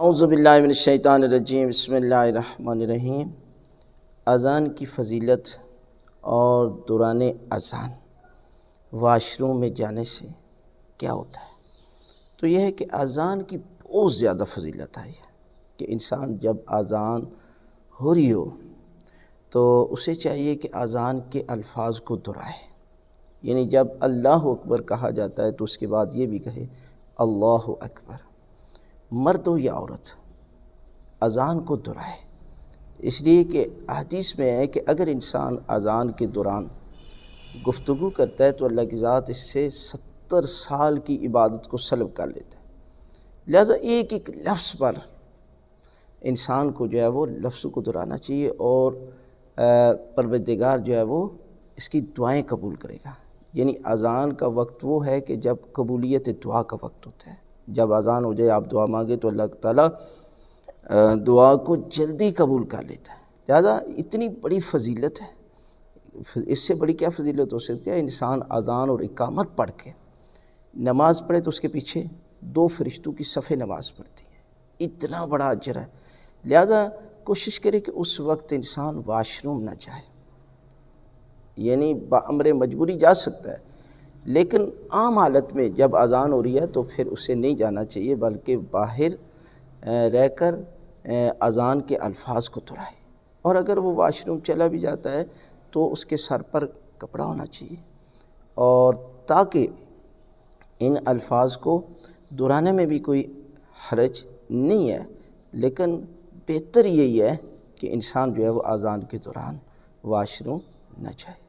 اعوذ باللہ من الشیطان الرجیم، بسم اللہ الرحمن الرحیم۔ اذان کی فضیلت اور دوران اذان واش روم میں جانے سے کیا ہوتا ہے؟ تو یہ ہے کہ اذان کی بہت زیادہ فضیلت ہے کہ انسان جب اذان ہو رہی ہو تو اسے چاہیے کہ اذان کے الفاظ کو دہرائے، یعنی جب اللہ اکبر کہا جاتا ہے تو اس کے بعد یہ بھی کہے اللہ اکبر، مرد ہو یا عورت اذان کو دہرائے۔ اس لیے کہ حدیث میں ہے کہ اگر انسان اذان کے دوران گفتگو کرتا ہے تو اللہ کی ذات اس سے 70 سال کی عبادت کو سلب کر لیتا ہے۔ لہذا ایک ایک لفظ پر انسان کو جو ہے وہ لفظ کو دہرانا چاہیے، اور پروردگار جو ہے وہ اس کی دعائیں قبول کرے گا۔ یعنی اذان کا وقت وہ ہے کہ جب قبولیت دعا کا وقت ہوتا ہے۔ جب اذان ہو جائے آپ دعا مانگے تو اللہ تعالیٰ دعا کو جلدی قبول کر لیتا ہے۔ لہذا اتنی بڑی فضیلت ہے، اس سے بڑی کیا فضیلت ہو سکتی ہے؟ انسان اذان اور اقامت پڑھ کے نماز پڑھے تو اس کے پیچھے 2 فرشتوں کی صف نماز پڑھتی ہے، اتنا بڑا اجر ہے۔ لہذا کوشش کرے کہ اس وقت انسان واش روم نہ جائے، یعنی بامر مجبوری جا سکتا ہے، لیکن عام حالت میں جب اذان ہو رہی ہے تو پھر اسے نہیں جانا چاہیے، بلکہ باہر رہ کر اذان کے الفاظ کو دہرائے۔ اور اگر وہ واش روم چلا بھی جاتا ہے تو اس کے سر پر کپڑا ہونا چاہیے، اور تاکہ ان الفاظ کو دہرانے میں بھی کوئی حرج نہیں ہے، لیکن بہتر یہی ہے کہ انسان جو ہے وہ اذان کے دوران واش روم نہ جائے۔